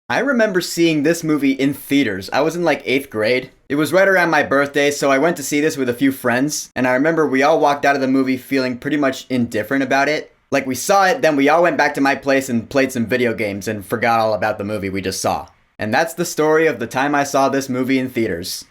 I remember seeing this movie in theaters. I was in like 8th grade. It was right around my birthday, so I went to see this with a few friends, and I remember we all walked out of the movie feeling pretty much indifferent about it. Like we saw it, then we all went back to my place and played some video games and forgot all about the movie we just saw. And that's the story of the time I saw this movie in theaters.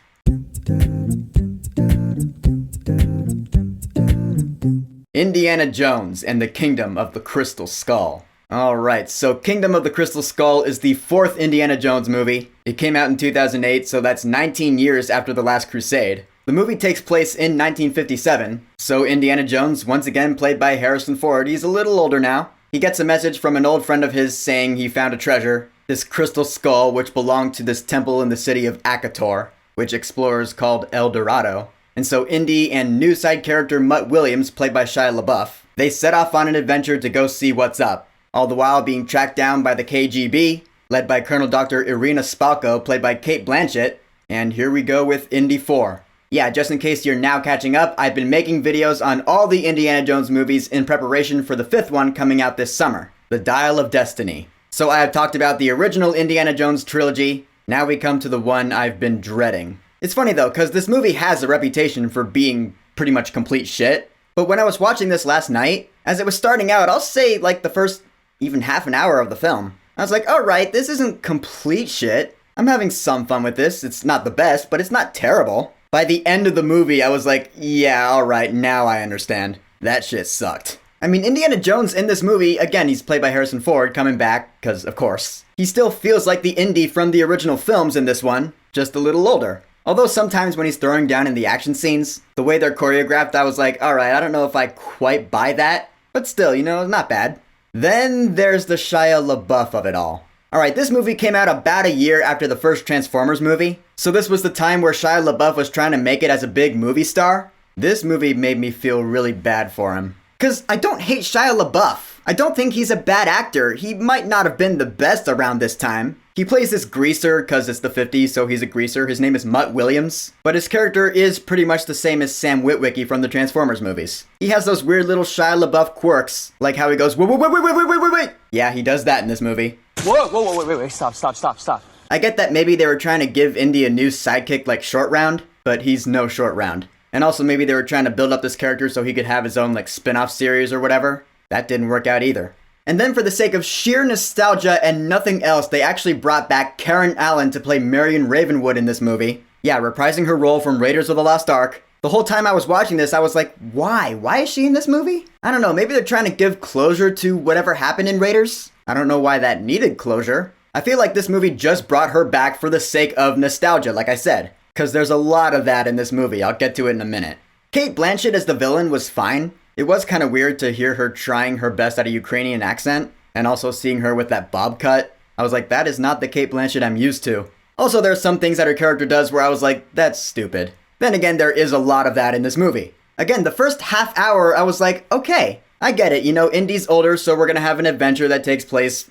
Indiana Jones and the Kingdom of the Crystal Skull. Alright, so Kingdom of the Crystal Skull is the 4th Indiana Jones movie. It came out in 2008, so that's 19 years after The Last Crusade. The movie takes place in 1957, so Indiana Jones, once again played by Harrison Ford, he's a little older now. He gets a message from an old friend of his saying he found a treasure, this crystal skull which belonged to this temple in the city of Akator, which explorers called El Dorado. And so Indy and new side character Mutt Williams, played by Shia LaBeouf, they set off on an adventure to go see what's up, all the while being tracked down by the KGB, led by Colonel Dr. Irina Spalko, played by Cate Blanchett. And here we go with Indy 4. Yeah, just in case you're now catching up, I've been making videos on all the Indiana Jones movies in preparation for the 5th one coming out this summer, The Dial of Destiny. So I have talked about the original Indiana Jones trilogy. Now we come to the one I've been dreading. It's funny though, because this movie has a reputation for being pretty much complete shit. But when I was watching this last night, as it was starting out, I'll say like the first even half an hour of the film, I was like, alright, this isn't complete shit. I'm having some fun with this. It's not the best, but it's not terrible. By the end of the movie, I was like, yeah, alright, now I understand. That shit sucked. I mean, Indiana Jones in this movie, again, he's played by Harrison Ford, coming back, because of course. He still feels like the Indy from the original films in this one, just a little older. Although sometimes when he's throwing down in the action scenes, the way they're choreographed, I was like, alright, I don't know if I quite buy that. But still, not bad. Then there's the Shia LaBeouf of it all. Alright, this movie came out about a year after the first Transformers movie. So this was the time where Shia LaBeouf was trying to make it as a big movie star. This movie made me feel really bad for him. Cause I don't hate Shia LaBeouf. I don't think he's a bad actor. He might not have been the best around this time. He plays this greaser cause it's the 50s, so he's a greaser. His name is Mutt Williams. But his character is pretty much the same as Sam Witwicky from the Transformers movies. He has those weird little Shia LaBeouf quirks, like how he goes, wait. Yeah, he does that in this movie. Whoa, stop. I get that maybe they were trying to give Indy a new sidekick like Short Round, but he's no Short Round. And also maybe they were trying to build up this character so he could have his own like spin-off series or whatever. That didn't work out either. And then for the sake of sheer nostalgia and nothing else, they actually brought back Karen Allen to play Marion Ravenwood in this movie. Yeah, reprising her role from Raiders of the Lost Ark. The whole time I was watching this, I was like, why? Why is she in this movie? I don't know, maybe they're trying to give closure to whatever happened in Raiders? I don't know why that needed closure. I feel like this movie just brought her back for the sake of nostalgia, like I said. Because there's a lot of that in this movie, I'll get to it in a minute. Cate Blanchett as the villain was fine. It was kind of weird to hear her trying her best at a Ukrainian accent, and also seeing her with that bob cut. I was like, that is not the Cate Blanchett I'm used to. Also, there's some things that her character does where I was like, that's stupid. Then again, there is a lot of that in this movie. Again, the first half hour, I was like, okay, I get it, Indy's older, so we're gonna have an adventure that takes place,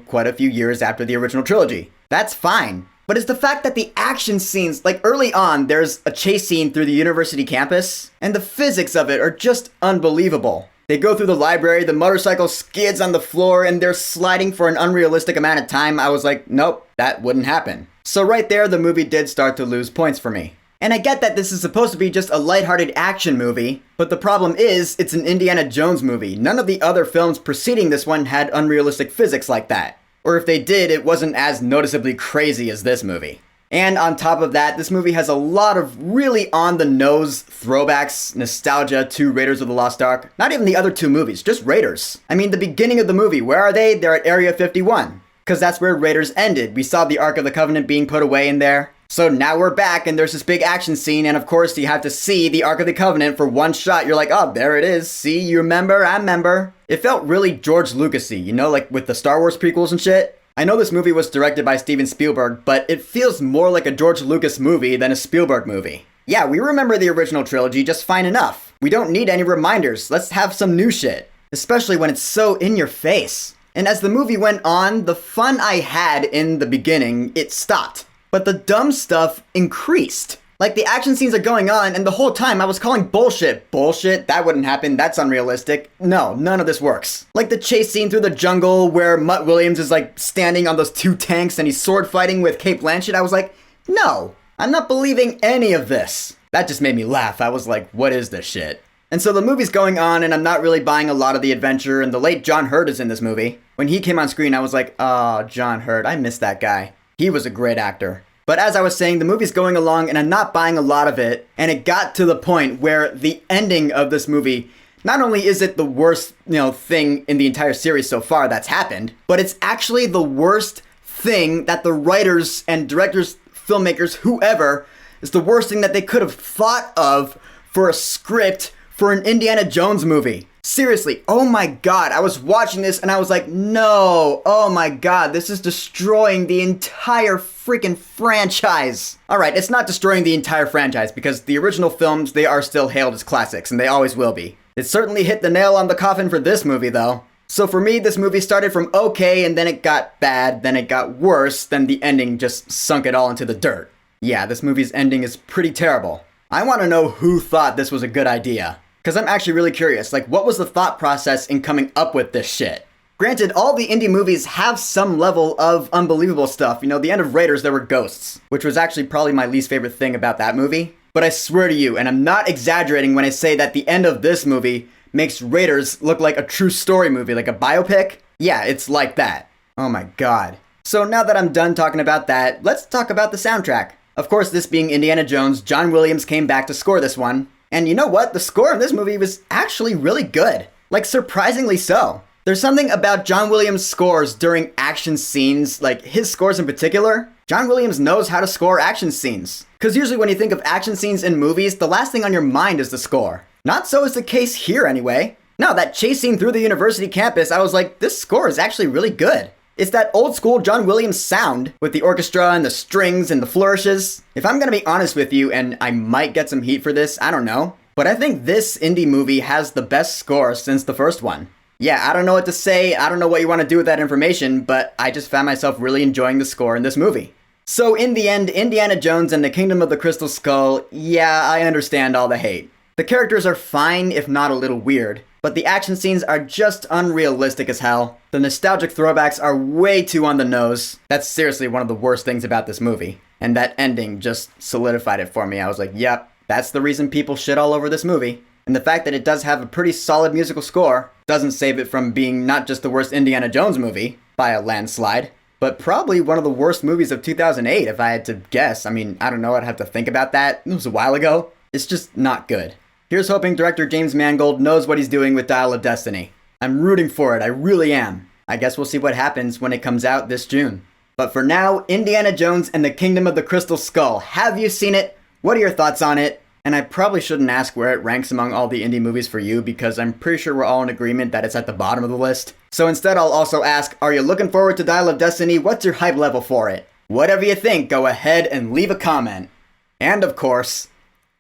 quite a few years after the original trilogy. That's fine. But it's the fact that the action scenes, like early on, there's a chase scene through the university campus, and the physics of it are just unbelievable. They go through the library, the motorcycle skids on the floor, and they're sliding for an unrealistic amount of time. I was like, nope, that wouldn't happen. So right there, the movie did start to lose points for me. And I get that this is supposed to be just a lighthearted action movie, but the problem is, it's an Indiana Jones movie. None of the other films preceding this one had unrealistic physics like that. Or if they did, it wasn't as noticeably crazy as this movie. And on top of that, this movie has a lot of really on-the-nose throwbacks, nostalgia to Raiders of the Lost Ark. Not even the other two movies, just Raiders. I mean, the beginning of the movie, where are they? They're at Area 51. Because that's where Raiders ended. We saw the Ark of the Covenant being put away in there. So now we're back, and there's this big action scene, and of course you have to see the Ark of the Covenant for one shot. You're like, oh, there it is. See, you remember? I remember. It felt really George Lucas-y, like with the Star Wars prequels and shit. I know this movie was directed by Steven Spielberg, but it feels more like a George Lucas movie than a Spielberg movie. Yeah, we remember the original trilogy just fine enough. We don't need any reminders. Let's have some new shit. Especially when it's so in your face. And as the movie went on, the fun I had in the beginning, it stopped. But the dumb stuff increased. Like, the action scenes are going on, and the whole time I was calling bullshit. Bullshit? That wouldn't happen. That's unrealistic. No, none of this works. Like the chase scene through the jungle where Mutt Williams is like standing on those two tanks and he's sword fighting with Kate Blanchett. I was like, no, I'm not believing any of this. That just made me laugh. I was like, what is this shit? And so the movie's going on, and I'm not really buying a lot of the adventure, and the late John Hurt is in this movie. When he came on screen, I was like, oh, John Hurt, I miss that guy. He was a great actor. But as I was saying, the movie's going along and I'm not buying a lot of it. And it got to the point where the ending of this movie, not only is it the worst, thing in the entire series so far that's happened, but it's actually the worst thing that the writers and directors, filmmakers, whoever, is the worst thing that they could have thought of for a script for an Indiana Jones movie. Seriously, oh my god, I was watching this and I was like, no, oh my god, this is destroying the entire freaking franchise. Alright, it's not destroying the entire franchise because the original films, they are still hailed as classics and they always will be. It certainly hit the nail on the coffin for this movie though. So for me, this movie started from okay and then it got bad, then it got worse, then the ending just sunk it all into the dirt. Yeah, this movie's ending is pretty terrible. I want to know who thought this was a good idea. Because I'm actually really curious, like, what was the thought process in coming up with this shit? Granted, all the Indy movies have some level of unbelievable stuff. The end of Raiders, there were ghosts, which was actually probably my least favorite thing about that movie. But I swear to you, and I'm not exaggerating when I say that the end of this movie makes Raiders look like a true story movie, like a biopic. Yeah, it's like that. Oh my god. So now that I'm done talking about that, let's talk about the soundtrack. Of course, this being Indiana Jones, John Williams came back to score this one. And you know what? The score in this movie was actually really good. Like, surprisingly so. There's something about John Williams' scores during action scenes, like his scores in particular. John Williams knows how to score action scenes. Because usually when you think of action scenes in movies, the last thing on your mind is the score. Not so is the case here anyway. No, that chase scene through the university campus, I was like, this score is actually really good. It's that old school John Williams sound with the orchestra and the strings and the flourishes. If I'm gonna be honest with you, and I might get some heat for this, I don't know, but I think this Indy movie has the best score since the first one. Yeah, I don't know what to say, I don't know what you want to do with that information, but I just found myself really enjoying the score in this movie. So in the end, Indiana Jones and the Kingdom of the Crystal Skull, yeah, I understand all the hate. The characters are fine, if not a little weird, but the action scenes are just unrealistic as hell. The nostalgic throwbacks are way too on the nose. That's seriously one of the worst things about this movie. And that ending just solidified it for me. I was like, yep, that's the reason people shit all over this movie. And the fact that it does have a pretty solid musical score doesn't save it from being not just the worst Indiana Jones movie, by a landslide, but probably one of the worst movies of 2008 if I had to guess. I mean, I don't know, I'd have to think about that. It was a while ago. It's just not good. Here's hoping director James Mangold knows what he's doing with Dial of Destiny. I'm rooting for it, I really am. I guess we'll see what happens when it comes out this June. But for now, Indiana Jones and the Kingdom of the Crystal Skull. Have you seen it? What are your thoughts on it? And I probably shouldn't ask where it ranks among all the Indy movies for you because I'm pretty sure we're all in agreement that it's at the bottom of the list. So instead I'll also ask, are you looking forward to Dial of Destiny? What's your hype level for it? Whatever you think, go ahead and leave a comment. And of course,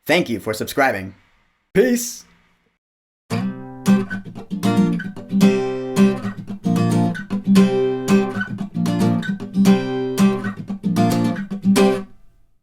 thank you for subscribing. Peace!